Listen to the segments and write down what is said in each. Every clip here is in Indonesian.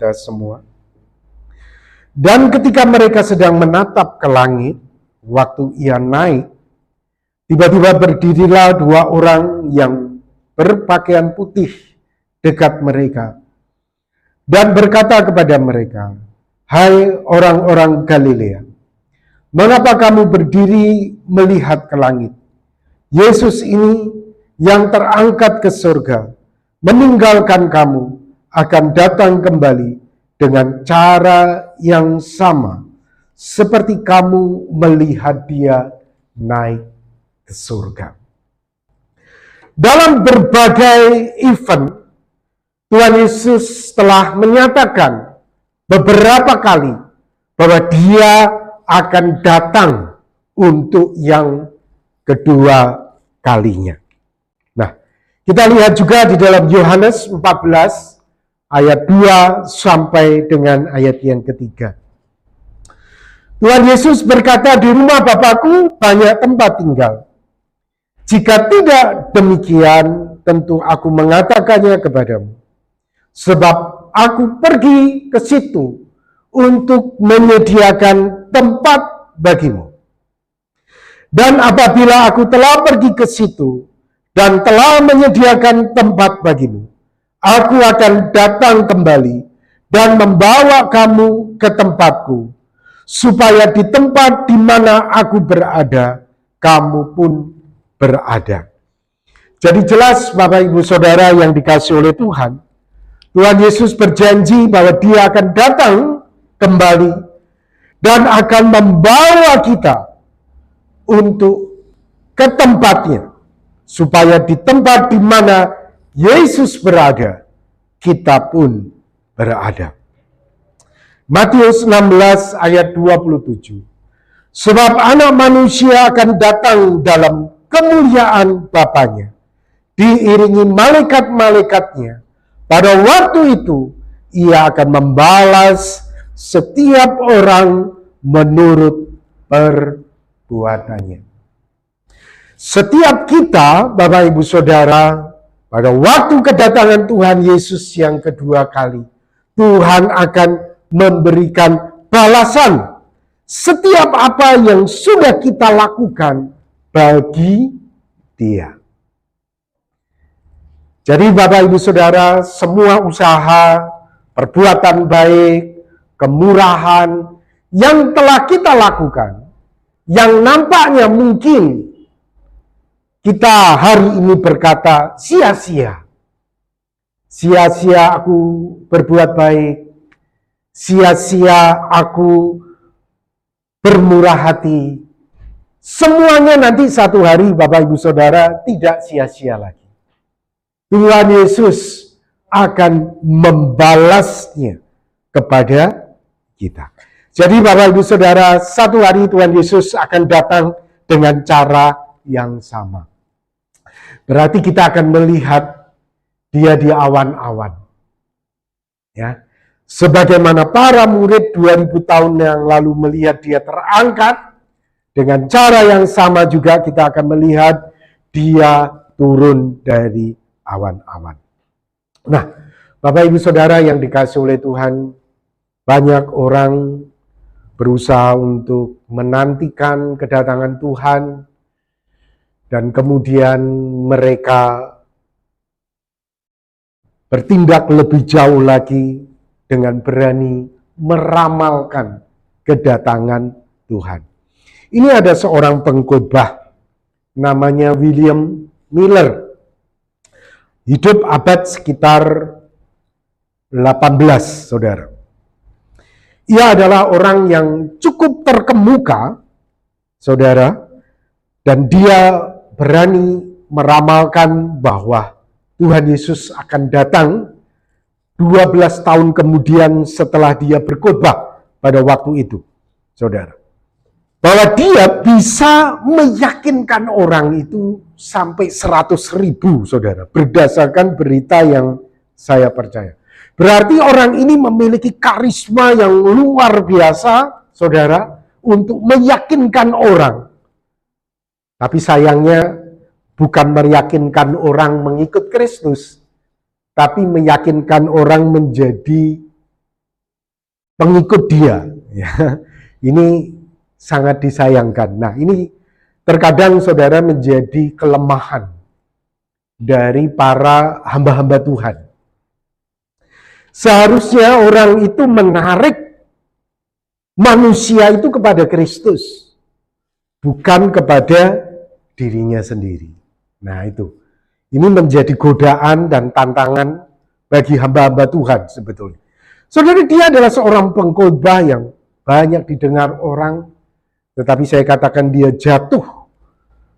kita semua. Dan ketika mereka sedang menatap ke langit, waktu ia naik, tiba-tiba berdirilah dua orang yang berpakaian putih dekat mereka dan berkata kepada mereka, "Hai orang-orang Galilea, mengapa kamu berdiri melihat ke langit? Yesus ini yang terangkat ke surga, meninggalkan kamu, akan datang kembali dengan cara yang sama seperti kamu melihat dia naik ke surga." Dalam berbagai event, Tuhan Yesus telah menyatakan beberapa kali bahwa dia akan datang untuk yang kedua kalinya. Nah, kita lihat juga di dalam Yohanes 14 ayat 2 sampai dengan ayat yang ketiga. Tuhan Yesus berkata, "Di rumah Bapakku banyak tempat tinggal. Jika tidak demikian, tentu aku mengatakannya kepadamu. Sebab aku pergi ke situ untuk menyediakan tempat bagimu. Dan apabila aku telah pergi ke situ dan telah menyediakan tempat bagimu, aku akan datang kembali dan membawa kamu ke tempatku, supaya di tempat di mana aku berada, kamu pun berada." Jadi jelas Bapak Ibu Saudara yang dikasihi oleh Tuhan, Tuhan Yesus berjanji bahwa dia akan datang kembali dan akan membawa kita untuk ke tempatnya, supaya di tempat di mana Yesus berada, kita pun berada. Matius 16 ayat 27. Sebab anak manusia akan datang dalam kemuliaan Bapanya, diiringi malaikat-malaikatnya. Pada waktu itu, ia akan membalas setiap orang menurut perbuatannya. Setiap kita, Bapak Ibu Saudara, pada waktu kedatangan Tuhan Yesus yang kedua kali, Tuhan akan memberikan balasan setiap apa yang sudah kita lakukan bagi dia. Jadi Bapak Ibu Saudara, semua usaha, perbuatan baik, kemurahan yang telah kita lakukan, yang nampaknya mungkin kita hari ini berkata sia-sia. Sia-sia aku berbuat baik, sia-sia aku bermurah hati. Semuanya nanti satu hari Bapak Ibu Saudara tidak sia-sia lagi. Tuhan Yesus akan membalasnya kepada kita. Jadi Bapak Ibu Saudara, satu hari Tuhan Yesus akan datang dengan cara yang sama. Berarti kita akan melihat dia di awan-awan. Ya. Sebagaimana para murid 2000 tahun yang lalu melihat dia terangkat, dengan cara yang sama juga kita akan melihat dia turun dari awan-awan. Nah, Bapak Ibu Saudara yang dikasihi oleh Tuhan, banyak orang berusaha untuk menantikan kedatangan Tuhan, dan kemudian mereka bertindak lebih jauh lagi dengan berani meramalkan kedatangan Tuhan. Ini ada seorang pengkhotbah namanya William Miller. Hidup abad sekitar 18, Saudara. Ia adalah orang yang cukup terkemuka, Saudara, dan dia berani meramalkan bahwa Tuhan Yesus akan datang 12 tahun kemudian setelah dia berkhotbah pada waktu itu, Saudara. Bahwa dia bisa meyakinkan orang itu sampai 100.000, Saudara, berdasarkan berita yang saya percaya. Berarti orang ini memiliki karisma yang luar biasa, Saudara, untuk meyakinkan orang. Tapi sayangnya bukan meyakinkan orang mengikut Kristus, tapi meyakinkan orang menjadi pengikut dia. Ya. Ini sangat disayangkan. Nah, ini terkadang saudara menjadi kelemahan dari para hamba-hamba Tuhan. Seharusnya orang itu menarik manusia itu kepada Kristus, bukan kepada dirinya sendiri. Nah itu, ini menjadi godaan dan tantangan bagi hamba-hamba Tuhan sebetulnya. Saudara, dia adalah seorang pengkhotbah yang banyak didengar orang, tetapi saya katakan dia jatuh,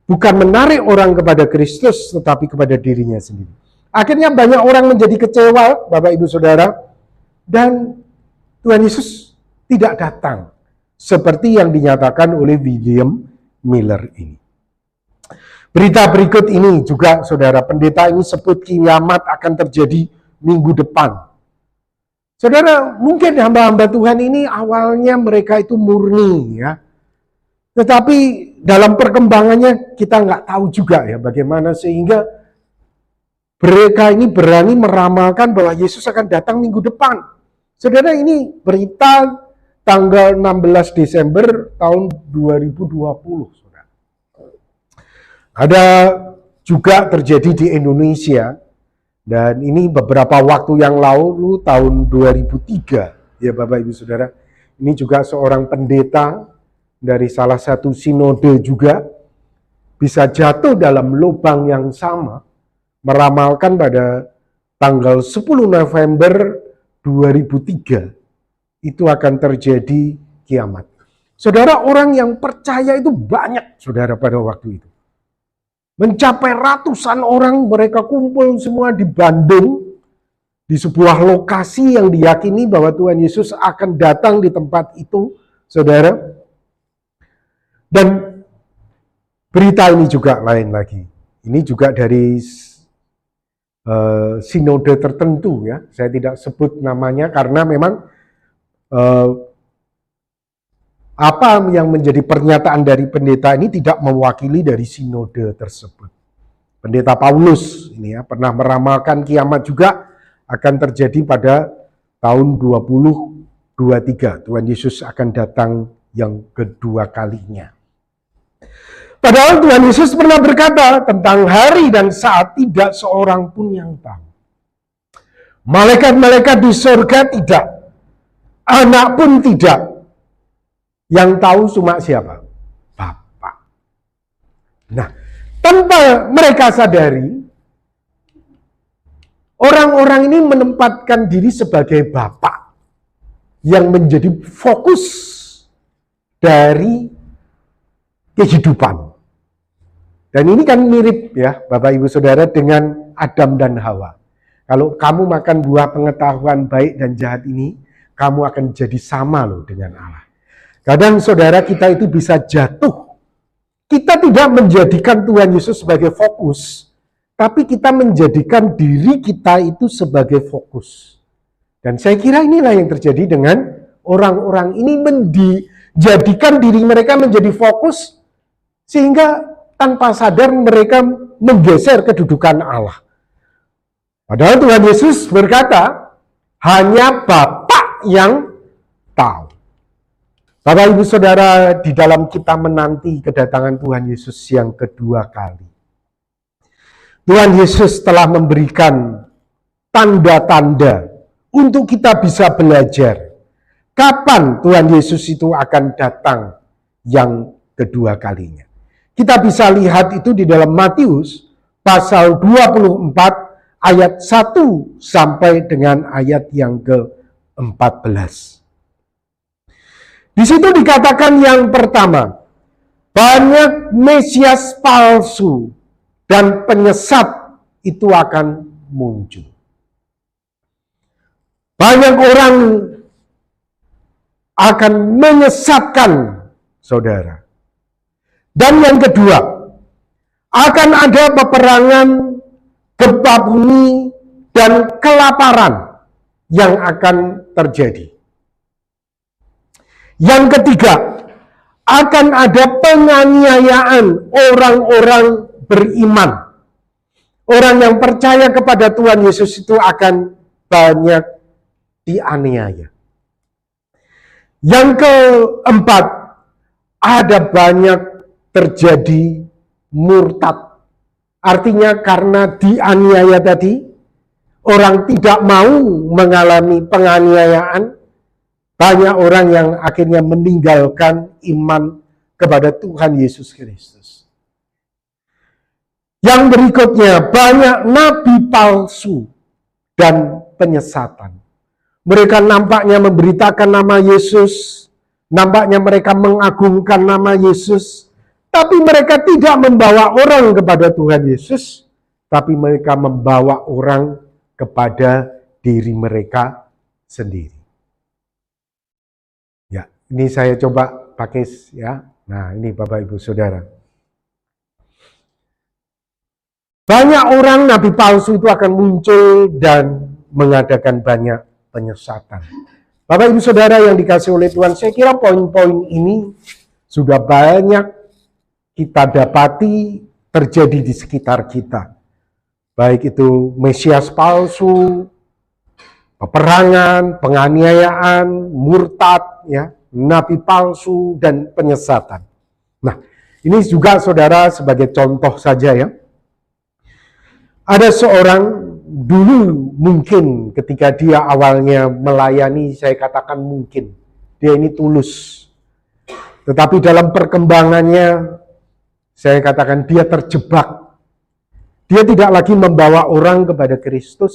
bukan menarik orang kepada Kristus, tetapi kepada dirinya sendiri. Akhirnya banyak orang menjadi kecewa, Bapak Ibu Saudara, dan Tuhan Yesus tidak datang, seperti yang dinyatakan oleh William Miller ini. Berita berikut ini juga, saudara, pendeta ini sebut kiamat akan terjadi minggu depan. Saudara, mungkin hamba-hamba Tuhan ini awalnya mereka itu murni, ya. Tetapi dalam perkembangannya kita nggak tahu juga ya bagaimana sehingga mereka ini berani meramalkan bahwa Yesus akan datang minggu depan. Saudara, ini berita tanggal 16 Desember tahun 2020. Saudara. Ada juga terjadi di Indonesia, dan ini beberapa waktu yang lalu, tahun 2003, ya Bapak Ibu Saudara. Ini juga seorang pendeta dari salah satu sinode juga bisa jatuh dalam lubang yang sama, meramalkan pada tanggal 10 November 2003 itu akan terjadi kiamat. Saudara, orang yang percaya itu banyak, saudara, pada waktu itu. Mencapai ratusan orang, mereka kumpul semua di Bandung, di sebuah lokasi yang diyakini bahwa Tuhan Yesus akan datang di tempat itu, saudara. Dan berita ini juga lain lagi. Ini juga dari sinode tertentu, ya. Saya tidak sebut namanya karena memang apa yang menjadi pernyataan dari pendeta ini tidak mewakili dari sinode tersebut. Pendeta Paulus ini ya pernah meramalkan kiamat juga akan terjadi pada tahun 2023. Tuhan Yesus akan datang yang kedua kalinya. Padahal Tuhan Yesus pernah berkata tentang hari dan saat tidak seorang pun yang tahu. Malaikat-malaikat di surga tidak, anak pun tidak. Yang tahu cuma siapa? Bapa. Nah, tanpa mereka sadari, orang-orang ini menempatkan diri sebagai Bapa yang menjadi fokus dari kehidupan. Dan ini kan mirip ya Bapak Ibu Saudara dengan Adam dan Hawa. Kalau kamu makan buah pengetahuan baik dan jahat ini, kamu akan jadi sama loh dengan Allah. Kadang saudara kita itu bisa jatuh. Kita tidak menjadikan Tuhan Yesus sebagai fokus, tapi kita menjadikan diri kita itu sebagai fokus. Dan saya kira inilah yang terjadi dengan orang-orang ini, menjadikan diri mereka menjadi fokus, sehingga tanpa sadar mereka menggeser kedudukan Allah. Padahal Tuhan Yesus berkata, hanya Bapa yang tahu. Bapak Ibu Saudara, di dalam kita menanti kedatangan Tuhan Yesus yang kedua kali, Tuhan Yesus telah memberikan tanda-tanda untuk kita bisa belajar kapan Tuhan Yesus itu akan datang yang kedua kalinya. Kita bisa lihat itu di dalam Matius pasal 24 ayat 1 sampai dengan ayat yang ke-14. Di situ dikatakan yang pertama, banyak Mesias palsu dan penyesat itu akan muncul. Banyak orang akan menyesatkan saudara. Dan yang kedua, akan ada peperangan, gempa bumi, dan kelaparan yang akan terjadi. Yang ketiga, akan ada penganiayaan orang-orang beriman. Orang yang percaya kepada Tuhan Yesus itu akan banyak dianiaya. Yang keempat, ada banyak terjadi murtad. Artinya karena dianiaya tadi, orang tidak mau mengalami penganiayaan, banyak orang yang akhirnya meninggalkan iman kepada Tuhan Yesus Kristus. Yang berikutnya, banyak nabi palsu dan penyesatan. Mereka nampaknya memberitakan nama Yesus, nampaknya mereka mengagungkan nama Yesus, tapi mereka tidak membawa orang kepada Tuhan Yesus, tapi mereka membawa orang kepada diri mereka sendiri. Ya, ini saya coba pakai ya. Nah, ini Bapak Ibu Saudara. Banyak orang nabi palsu itu akan muncul dan mengadakan banyak penyesatan. Bapak Ibu Saudara yang dikasih oleh Tuhan, saya kira poin-poin ini sudah banyak kita dapati terjadi di sekitar kita. Baik itu Mesias palsu, peperangan, penganiayaan, murtad, ya, nabi palsu, dan penyesatan. Nah, ini juga saudara sebagai contoh saja ya. Ada seorang dulu mungkin ketika dia awalnya melayani, saya katakan mungkin, dia ini tulus. Tetapi dalam perkembangannya, saya katakan dia terjebak. Dia tidak lagi membawa orang kepada Kristus,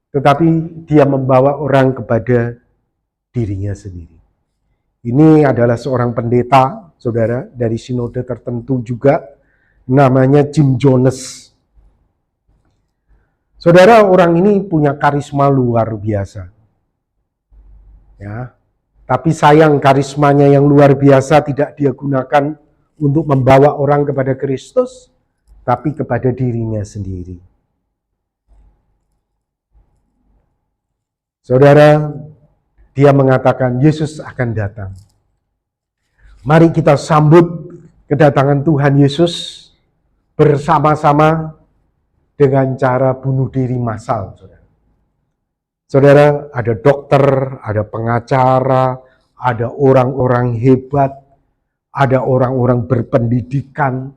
tetapi dia membawa orang kepada dirinya sendiri. Ini adalah seorang pendeta, saudara, dari sinode tertentu juga, namanya Jim Jones. Saudara, orang ini punya karisma luar biasa. Ya, tapi sayang karismanya yang luar biasa tidak dia gunakan untuk membawa orang kepada Kristus, tapi kepada dirinya sendiri. Saudara, dia mengatakan Yesus akan datang. Mari kita sambut kedatangan Tuhan Yesus bersama-sama dengan cara bunuh diri massal, saudara. Saudara, ada dokter, ada pengacara, ada orang-orang hebat, ada orang-orang berpendidikan,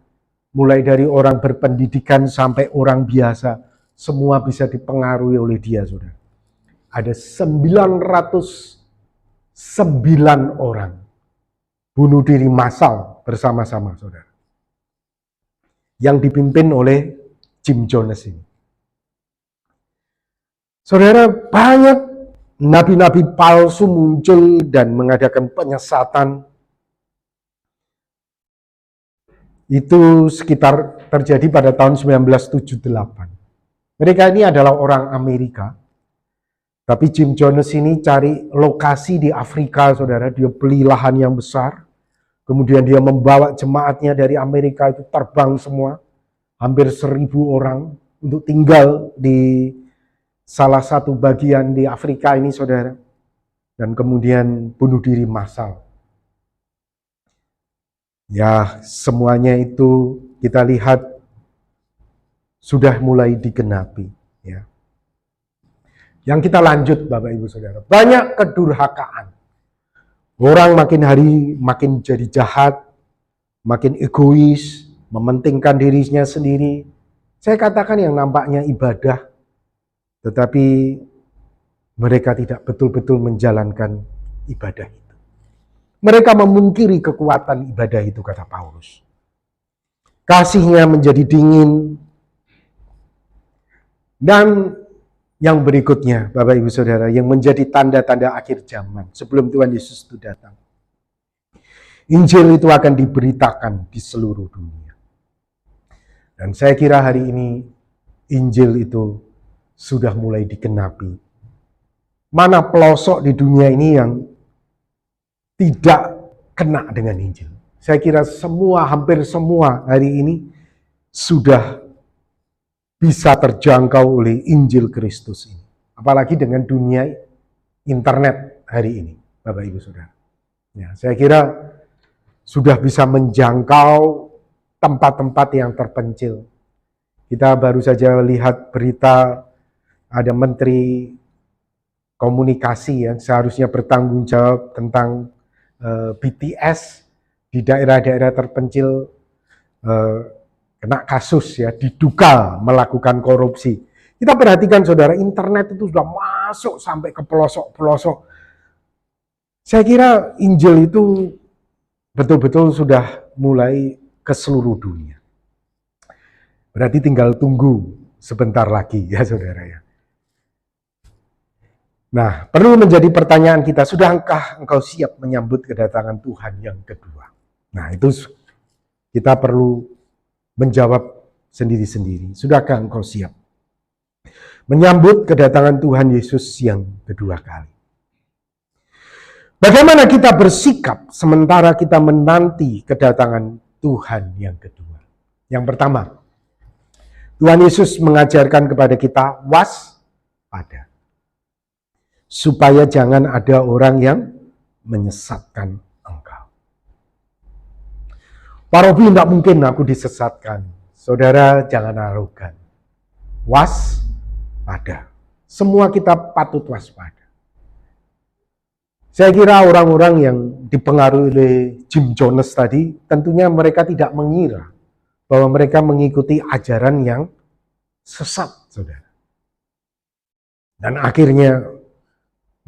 mulai dari orang berpendidikan sampai orang biasa, semua bisa dipengaruhi oleh dia, saudara. Ada 909 orang bunuh diri massal bersama-sama, saudara. Yang dipimpin oleh Jim Jones ini. Saudara, banyak nabi-nabi palsu muncul dan mengadakan penyesatan. Itu sekitar terjadi pada tahun 1978. Mereka ini adalah orang Amerika. Tapi Jim Jones ini cari lokasi di Afrika, saudara. Dia beli lahan yang besar. Kemudian dia membawa jemaatnya dari Amerika itu terbang semua. Hampir 1.000 orang untuk tinggal di salah satu bagian di Afrika ini, saudara. Dan kemudian bunuh diri massal. Ya, semuanya itu kita lihat sudah mulai digenapi. Ya. Yang kita lanjut, Bapak Ibu Saudara. Banyak kedurhakaan. Orang makin hari makin jadi jahat, makin egois, mementingkan dirinya sendiri. Saya katakan yang nampaknya ibadah, tetapi mereka tidak betul-betul menjalankan ibadah itu. Mereka memungkiri kekuatan ibadah itu, kata Paulus. Kasihnya menjadi dingin. Dan yang berikutnya, Bapak Ibu Saudara, yang menjadi tanda-tanda akhir zaman sebelum Tuhan Yesus itu datang. Injil itu akan diberitakan di seluruh dunia. Dan saya kira hari ini Injil itu sudah mulai digenapi. Mana pelosok di dunia ini yang tidak kena dengan Injil? Saya kira hampir semua hari ini sudah bisa terjangkau oleh Injil Kristus ini. Apalagi dengan dunia internet hari ini, Bapak Ibu Saudara. Ya, saya kira sudah bisa menjangkau tempat-tempat yang terpencil. Kita baru saja lihat berita ada menteri komunikasi yang seharusnya bertanggung jawab tentang BTS di daerah-daerah terpencil kena kasus ya, diduga melakukan korupsi. Kita perhatikan saudara, internet itu sudah masuk sampai ke pelosok-pelosok. Saya kira Injil itu betul-betul sudah mulai ke seluruh dunia. Berarti tinggal tunggu sebentar lagi ya saudara ya. Nah, perlu menjadi pertanyaan kita, sudahkah engkau siap menyambut kedatangan Tuhan yang kedua? Nah, itu kita perlu menjawab sendiri-sendiri. Sudahkah engkau siap menyambut kedatangan Tuhan Yesus yang kedua kali? Bagaimana kita bersikap sementara kita menanti kedatangan Tuhan yang kedua? Yang pertama, Tuhan Yesus mengajarkan kepada kita waspada, supaya jangan ada orang yang menyesatkan engkau. Pak Robi, tidak mungkin aku disesatkan. Saudara, jangan arogan. Waspada. Semua kita patut waspada. Saya kira orang-orang yang dipengaruhi oleh Jim Jones tadi, tentunya mereka tidak mengira bahwa mereka mengikuti ajaran yang sesat, saudara. Dan akhirnya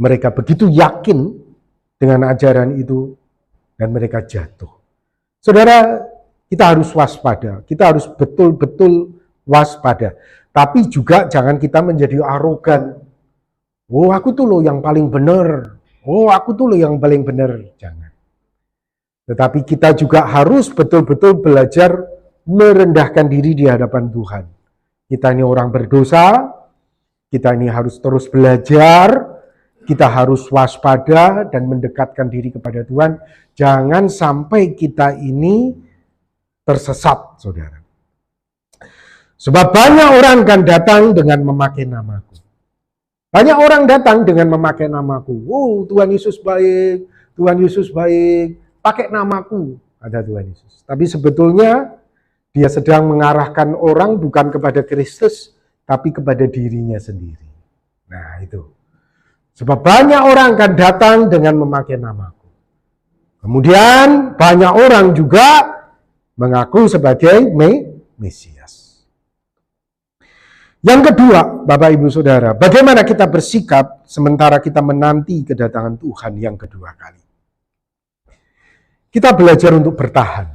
mereka begitu yakin dengan ajaran itu dan mereka jatuh. Saudara, kita harus waspada. Kita harus betul-betul waspada. Tapi juga jangan kita menjadi arogan. Oh, aku tuh loh yang paling benar. Oh, aku tuh loh yang paling benar. Jangan. Tetapi kita juga harus betul-betul belajar merendahkan diri di hadapan Tuhan. Kita ini orang berdosa. Kita ini harus terus belajar. Kita harus waspada dan mendekatkan diri kepada Tuhan. Jangan sampai kita ini tersesat, saudara. Sebab banyak orang akan datang dengan memakai namaku. Banyak orang datang dengan memakai namaku. Oh, Tuhan Yesus baik, Tuhan Yesus baik. Pakai namaku, kata Tuhan Yesus. Tapi sebetulnya dia sedang mengarahkan orang bukan kepada Kristus, tapi kepada dirinya sendiri. Nah, itu. Sebab banyak orang akan datang dengan memakai namaku. Kemudian banyak orang juga mengaku sebagai Mesias. Yang kedua, Bapak Ibu Saudara, bagaimana kita bersikap sementara kita menanti kedatangan Tuhan yang kedua kali? Kita belajar untuk bertahan.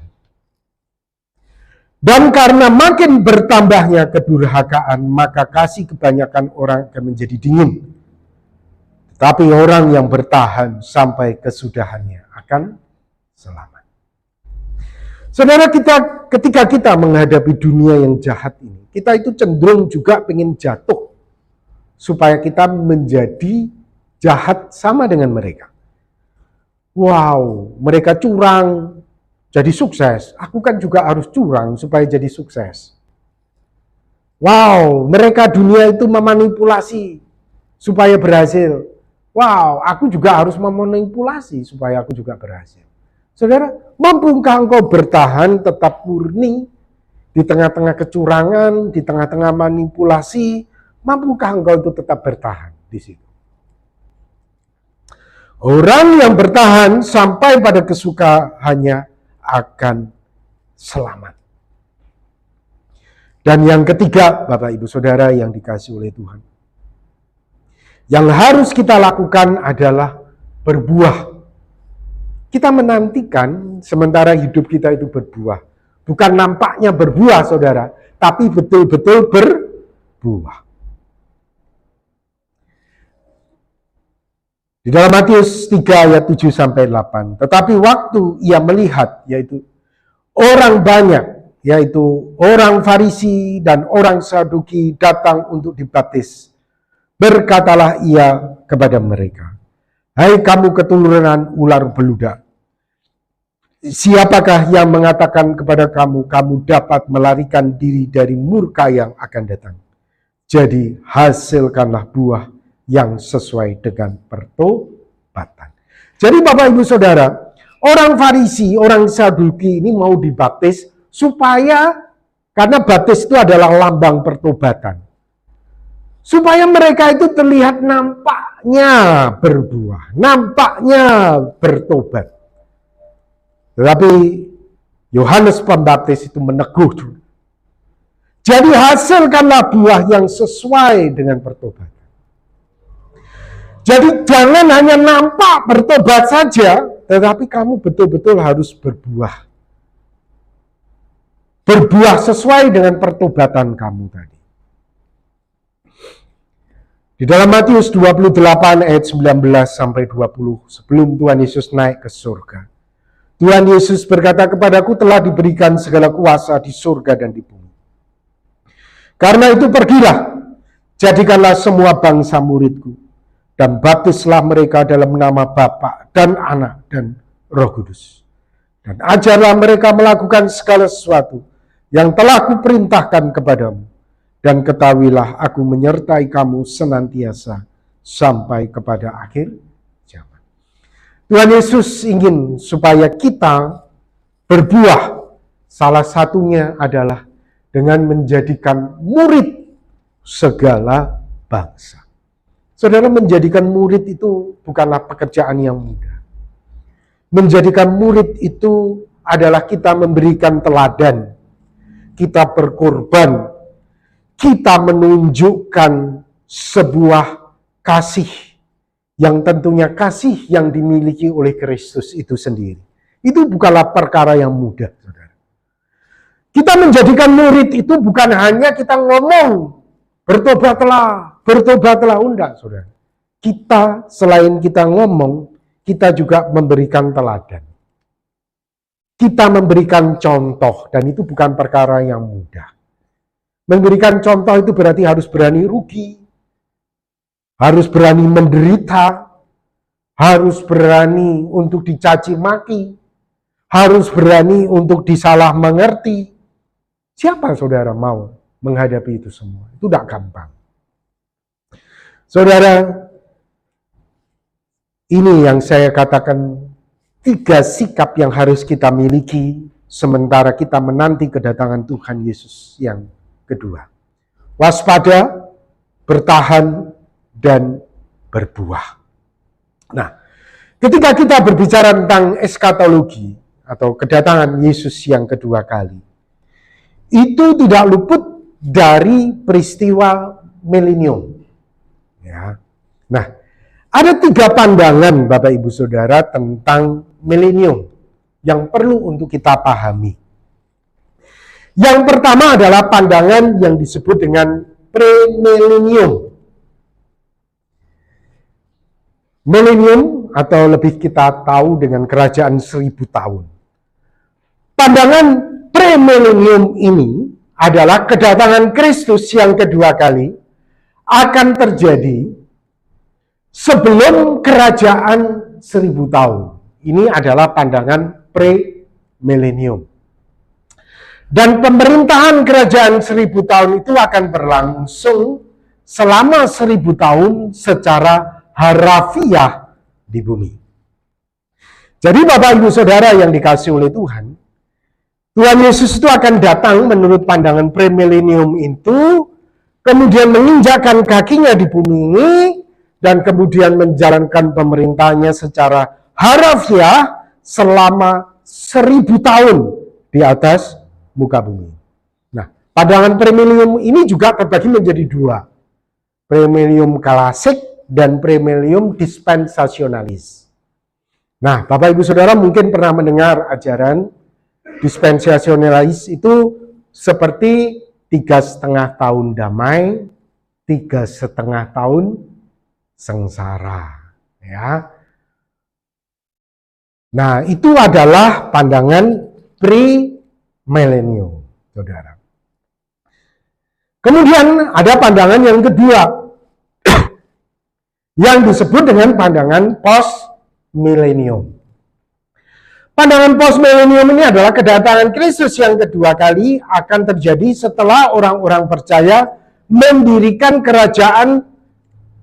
Dan karena makin bertambahnya kedurhakaan, maka kasih kebanyakan orang akan menjadi dingin. Tapi orang yang bertahan sampai kesudahannya akan selamat. Saudara, ketika kita menghadapi dunia yang jahat ini, kita itu cenderung juga pengen jatuh supaya kita menjadi jahat sama dengan mereka. Wow, mereka curang jadi sukses. Aku kan juga harus curang supaya jadi sukses. Wow, mereka dunia itu memanipulasi supaya berhasil. Wow, aku juga harus memanipulasi supaya aku juga berhasil. Saudara, mampukah engkau bertahan tetap murni di tengah-tengah kecurangan, di tengah-tengah manipulasi? Mampukah engkau itu tetap bertahan di situ? Orang yang bertahan sampai pada kesukaannya akan selamat. Dan yang ketiga, Bapak Ibu Saudara yang dikasihi oleh Tuhan, yang harus kita lakukan adalah berbuah. Kita menantikan sementara hidup kita itu berbuah. Bukan nampaknya berbuah, saudara, tapi betul-betul berbuah. Di dalam Matius 3 ayat 7-8. Tetapi waktu ia melihat, yaitu orang banyak, yaitu orang Farisi dan orang Saduki datang untuk dibaptis, berkatalah ia kepada mereka, "Hai kamu keturunan ular beludak, siapakah yang mengatakan kepada kamu, kamu dapat melarikan diri dari murka yang akan datang? Jadi hasilkanlah buah yang sesuai dengan pertobatan." Jadi Bapak Ibu Saudara, orang Farisi, orang Saduki ini mau dibaptis supaya, karena baptis itu adalah lambang pertobatan, supaya mereka itu terlihat nampaknya berbuah, nampaknya bertobat. Tetapi Yohanes Pembaptis itu meneguh dulu. Jadi hasilkanlah buah yang sesuai dengan pertobatan. Jadi jangan hanya nampak bertobat saja, tetapi kamu betul-betul harus berbuah. Berbuah sesuai dengan pertobatan kamu tadi. Di dalam Matius 28 ayat 19 sampai 20, sebelum Tuhan Yesus naik ke surga, Tuhan Yesus berkata, kepadaku telah diberikan segala kuasa di surga dan di bumi. Karena itu pergilah, jadikanlah semua bangsa muridku, dan baptislah mereka dalam nama Bapa dan Anak dan Roh Kudus. Dan ajarlah mereka melakukan segala sesuatu yang telah kuperintahkan kepadamu. Dan ketahuilah aku menyertai kamu senantiasa sampai kepada akhir zaman. Tuhan Yesus ingin supaya kita berbuah. Salah satunya adalah dengan menjadikan murid segala bangsa. Saudara, menjadikan murid itu bukanlah pekerjaan yang mudah. Menjadikan murid itu adalah kita memberikan teladan. Kita berkorban. Kita menunjukkan sebuah kasih yang tentunya kasih yang dimiliki oleh Kristus itu sendiri. Itu bukanlah perkara yang mudah, saudara. Kita menjadikan murid itu bukan hanya kita ngomong, bertobatlah, enggak, saudara. Kita selain kita ngomong, kita juga memberikan teladan. Kita memberikan contoh, dan itu bukan perkara yang mudah. Memberikan contoh itu berarti harus berani rugi, harus berani menderita, harus berani untuk dicaci maki, harus berani untuk disalah mengerti. Siapa saudara mau menghadapi itu semua? Itu tidak gampang. Saudara, ini yang saya katakan 3 sikap yang harus kita miliki sementara kita menanti kedatangan Tuhan Yesus yang kedua. Waspada, bertahan, dan berbuah. Nah, ketika kita berbicara tentang eskatologi atau kedatangan Yesus yang kedua kali, itu tidak luput dari peristiwa milenium. Ya. Nah, ada 3 pandangan Bapak Ibu Saudara tentang milenium yang perlu untuk kita pahami. Yang pertama adalah pandangan yang disebut dengan premilenium. Milenium atau lebih kita tahu dengan kerajaan 1000 tahun. Pandangan premilenium ini adalah kedatangan Kristus yang kedua kali akan terjadi sebelum kerajaan 1000 tahun. Ini adalah pandangan premilenium. Dan pemerintahan kerajaan 1000 tahun itu akan berlangsung selama 1000 tahun secara harafiah di bumi. Jadi Bapak Ibu Saudara yang dikasihi oleh Tuhan, Tuhan Yesus itu akan datang menurut pandangan premilenium itu, kemudian menginjakkan kakinya di bumi ini, dan kemudian menjalankan pemerintahannya secara harafiah selama 1000 tahun di atas muka bumi. Nah, pandangan premilenium ini juga terbagi menjadi 2. Premilenium klasik dan premilenium dispensasionalis. Nah, Bapak Ibu Saudara mungkin pernah mendengar ajaran dispensasionalis itu seperti 3,5 tahun damai, 3,5 tahun sengsara. Ya. Nah, itu adalah pandangan milenium, saudara. Kemudian ada pandangan yang kedua, yang disebut dengan pandangan post-milenium. Pandangan post-milenium ini adalah kedatangan Kristus yang kedua kali akan terjadi setelah orang-orang percaya mendirikan kerajaan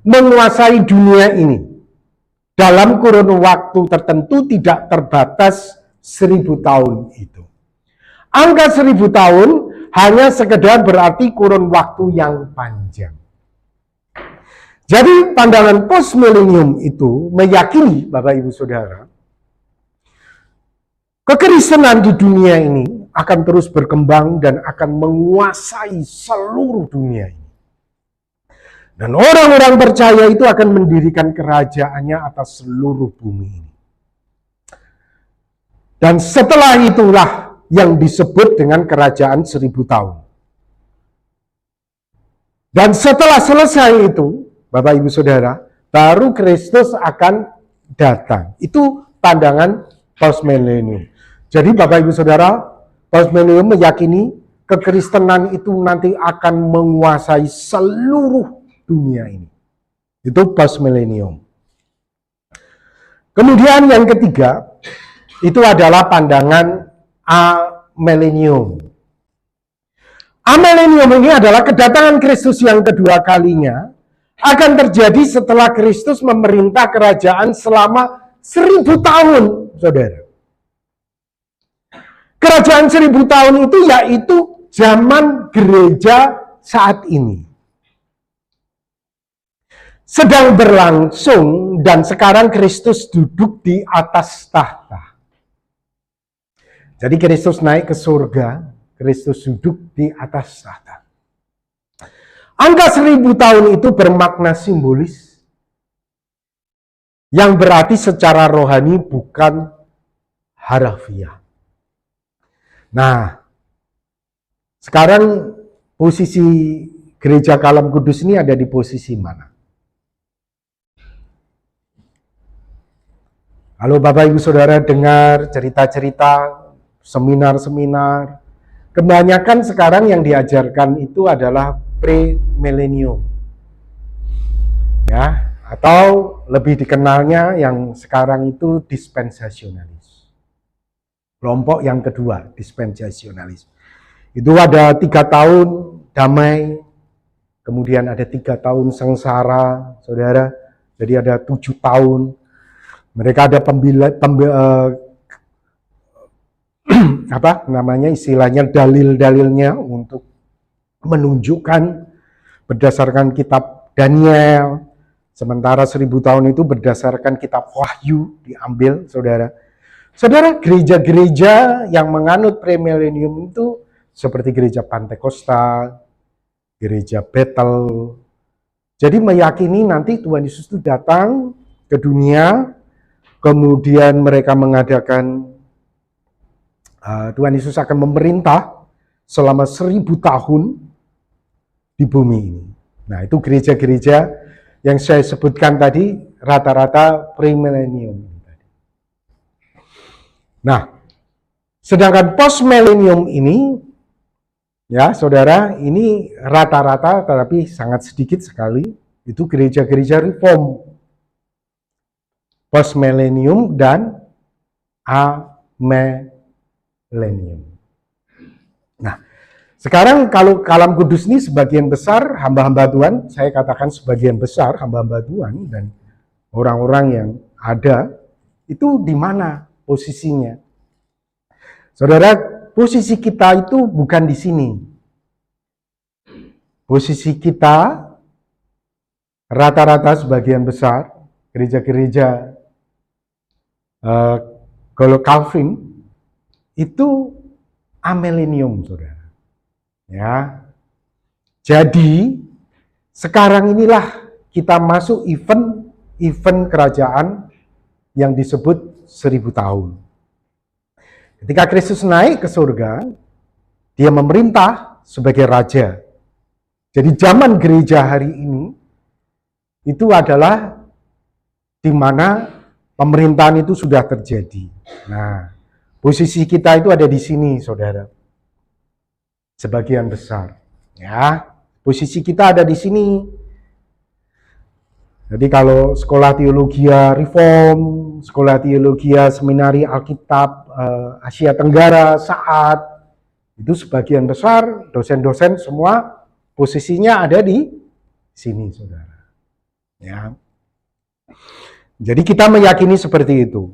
menguasai dunia ini. Dalam kurun waktu tertentu tidak terbatas 1000 tahun itu. Angka 1000 tahun hanya sekedar berarti kurun waktu yang panjang. Jadi pandangan post milenium itu meyakini, Bapak Ibu Saudara, kekristenan di dunia ini akan terus berkembang dan akan menguasai seluruh dunia ini. Dan orang-orang percaya itu akan mendirikan kerajaannya atas seluruh bumi ini. Dan setelah itulah yang disebut dengan kerajaan 1000 tahun. Dan setelah selesai itu, Bapak Ibu Saudara, baru Kristus akan datang. Itu pandangan post milenium. Jadi Bapak Ibu Saudara, post milenium meyakini kekristenan itu nanti akan menguasai seluruh dunia ini. Itu post milenium. Kemudian yang ketiga, itu adalah pandangan amilenium. Amilenium ini adalah kedatangan Kristus yang kedua kalinya akan terjadi setelah Kristus memerintah kerajaan selama 1000 tahun, saudara. Kerajaan 1000 tahun itu yaitu zaman gereja saat ini. Sedang berlangsung dan sekarang Kristus duduk di atas tahta. Jadi Kristus naik ke surga, Kristus duduk di atas tahta. Angka 1000 tahun itu bermakna simbolis, yang berarti secara rohani bukan harafiah. Nah, sekarang posisi gereja Kalam Kudus ini ada di posisi mana? Kalau Bapak Ibu Saudara dengar cerita-cerita, seminar-seminar, kebanyakan sekarang yang diajarkan itu adalah pre-millennium. Ya, atau lebih dikenalnya yang sekarang itu dispensasionalis. Kelompok yang kedua, dispensasionalis. Itu ada 3 tahun damai, kemudian ada 3 tahun sengsara, saudara. Jadi ada 7 tahun. Mereka ada istilahnya dalil-dalilnya untuk menunjukkan berdasarkan kitab Daniel. Sementara 1000 tahun itu berdasarkan kitab Wahyu diambil, saudara. Saudara, gereja-gereja yang menganut premilenium itu seperti gereja Pantekosta, gereja Bethel. Jadi meyakini nanti Tuhan Yesus itu datang ke dunia, kemudian mereka mengadakan Tuhan Yesus akan memerintah selama 1000 tahun di bumi ini. Nah, itu gereja-gereja yang saya sebutkan tadi rata-rata premilenium. Nah, sedangkan post millennium ini, ya saudara, ini rata-rata tetapi sangat sedikit sekali, itu gereja-gereja reform. Post millennium dan amillennium. Nah, sekarang kalau Kalam Kudus ini sebagian besar hamba-hamba Tuhan, saya katakan sebagian besar hamba-hamba Tuhan dan orang-orang yang ada, itu di mana posisinya? Saudara, posisi kita itu bukan di sini. Posisi kita rata-rata sebagian besar gereja-gereja kalau Calvin itu amillennium, saudara. Ya. Jadi sekarang inilah kita masuk event kerajaan yang disebut 1000 tahun. Ketika Kristus naik ke surga, dia memerintah sebagai raja. Jadi zaman gereja hari ini itu adalah di mana pemerintahan itu sudah terjadi. Nah, posisi kita itu ada di sini, saudara. Sebagian besar, ya. Posisi kita ada di sini. Jadi kalau sekolah teologia reform, sekolah teologia seminari Alkitab Asia Tenggara saat itu sebagian besar dosen-dosen semua posisinya ada di sini, saudara. Ya. Jadi kita meyakini seperti itu.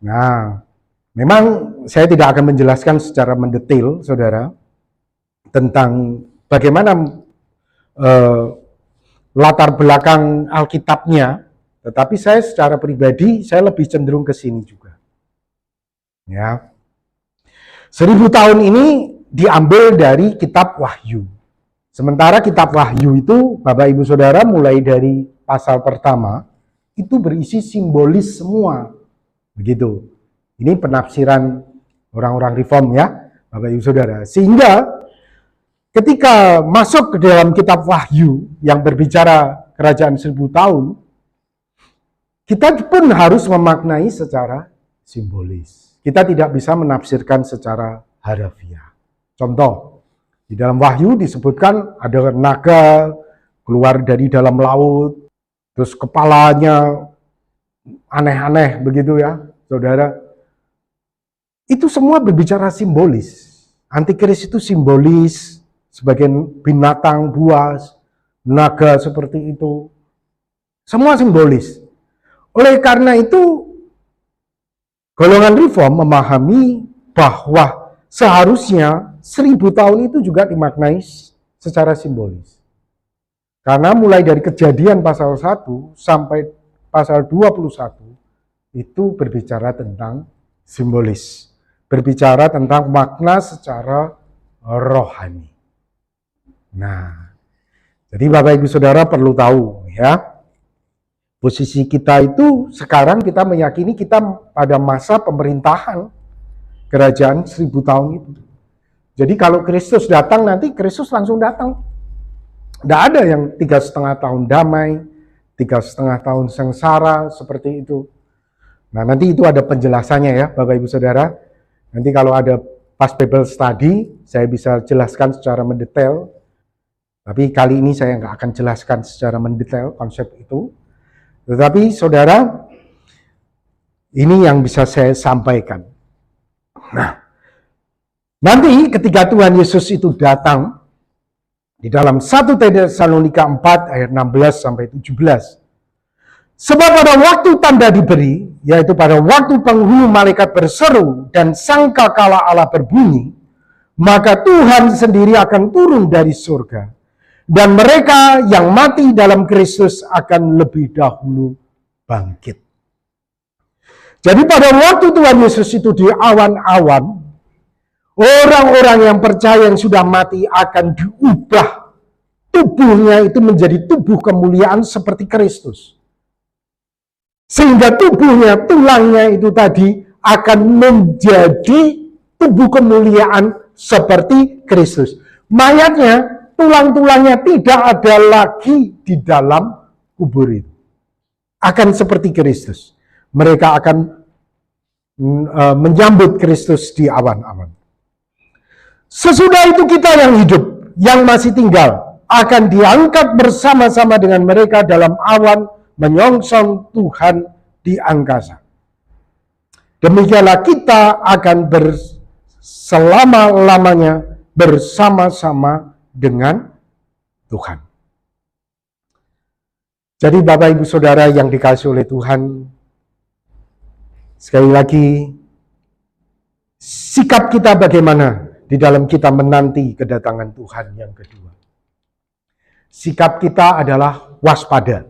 Nah, memang saya tidak akan menjelaskan secara mendetail, saudara, tentang bagaimana latar belakang Alkitabnya, tetapi saya secara pribadi, saya lebih cenderung ke sini juga. Ya. 1000 tahun ini diambil dari kitab Wahyu. Sementara kitab Wahyu itu, Bapak Ibu Saudara, mulai dari pasal pertama, itu berisi simbolis semua. Begitu. Ini penafsiran orang-orang reform ya, Bapak Ibu Saudara. Sehingga ketika masuk ke dalam kitab Wahyu yang berbicara kerajaan 1000 tahun, kita pun harus memaknai secara simbolis. Kita tidak bisa menafsirkan secara harafiah. Contoh, di dalam Wahyu disebutkan ada naga keluar dari dalam laut, terus kepalanya aneh-aneh begitu ya, saudara. Itu semua berbicara simbolis. Antikris itu simbolis, sebagian binatang buas, naga seperti itu. Semua simbolis. Oleh karena itu, golongan reform memahami bahwa seharusnya 1000 tahun itu juga dimaknai secara simbolis. Karena mulai dari Kejadian pasal 1 sampai pasal 21 itu berbicara tentang simbolis. Berbicara tentang makna secara rohani. Nah, jadi Bapak Ibu Saudara perlu tahu ya, posisi kita itu sekarang kita meyakini kita pada masa pemerintahan kerajaan 1000 tahun itu. Jadi kalau Kristus datang nanti Kristus langsung datang. Tidak ada yang 3,5 tahun damai, 3,5 tahun sengsara seperti itu. Nah nanti itu ada penjelasannya ya Bapak Ibu Saudara. Nanti kalau ada pas Bible study, saya bisa jelaskan secara mendetail. Tapi kali ini saya nggak akan jelaskan secara mendetail konsep itu. Tetapi saudara, ini yang bisa saya sampaikan. Nah, nanti ketika Tuhan Yesus itu datang, di dalam 1 Tesalonika 4 ayat 16 sampai 17. Sebab pada waktu tanda diberi, yaitu pada waktu penghulu malaikat berseru dan sangkakala Allah berbunyi, maka Tuhan sendiri akan turun dari surga. Dan mereka yang mati dalam Kristus akan lebih dahulu bangkit. Jadi pada waktu Tuhan Yesus itu di awan-awan, orang-orang yang percaya yang sudah mati akan diubah. Tubuhnya itu menjadi tubuh kemuliaan seperti Kristus. Sehingga tubuhnya, tulangnya itu tadi akan menjadi tubuh kemuliaan seperti Kristus. Mayatnya, tulang-tulangnya tidak ada lagi di dalam kubur itu. Akan seperti Kristus. Mereka akan menyambut Kristus di awan-awan. Sesudah itu kita yang hidup, yang masih tinggal, akan diangkat bersama-sama dengan mereka dalam awan menyongsong Tuhan di angkasa. Demikianlah kita akan selama-lamanya bersama-sama dengan Tuhan. Jadi Bapak Ibu Saudara yang dikasihi oleh Tuhan, sekali lagi, sikap kita bagaimana di dalam kita menanti kedatangan Tuhan yang kedua. Sikap kita adalah waspada.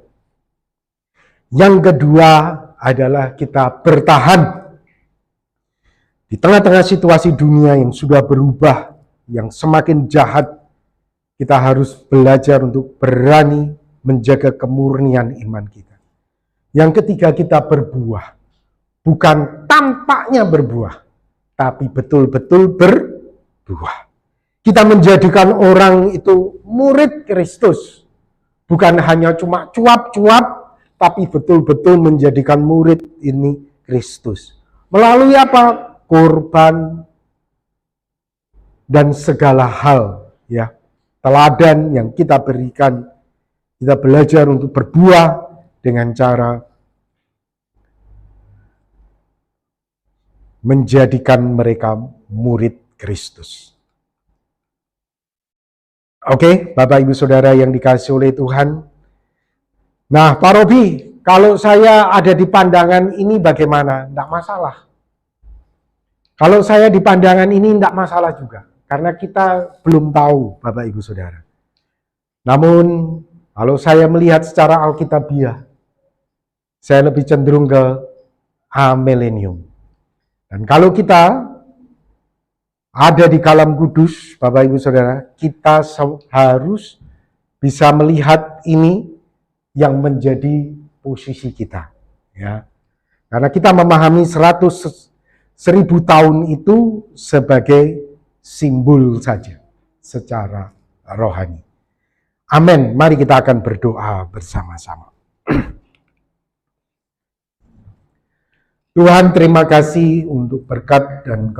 Yang kedua adalah kita bertahan di tengah-tengah situasi dunia yang sudah berubah, yang semakin jahat. Kita harus belajar untuk berani menjaga kemurnian iman kita. Yang ketiga, kita berbuah. Bukan tampaknya berbuah, tapi betul-betul berbuah. Kita menjadikan orang itu murid Kristus. Bukan hanya cuma cuap-cuap, tapi betul-betul menjadikan murid ini Kristus. Melalui apa? Korban dan segala hal, ya. Teladan yang kita berikan, kita belajar untuk berbuah dengan cara menjadikan mereka murid Kristus. Oke, Bapak Ibu Saudara yang dikasihi oleh Tuhan. Nah, Pak Robi, kalau saya ada di pandangan ini bagaimana? Tidak masalah. Kalau saya di pandangan ini tidak masalah juga. Karena kita belum tahu, Bapak Ibu Saudara. Namun, Kalau saya melihat secara alkitabiah, saya lebih cenderung ke amillennium. Dan kalau kita ada di kalam kudus, Bapak Ibu Saudara, kita harus bisa melihat ini yang menjadi posisi kita, ya. Karena kita memahami 1000 tahun itu sebagai simbol saja secara rohani. Amin. Mari kita akan berdoa bersama-sama. Tuhan, terima kasih untuk berkat dan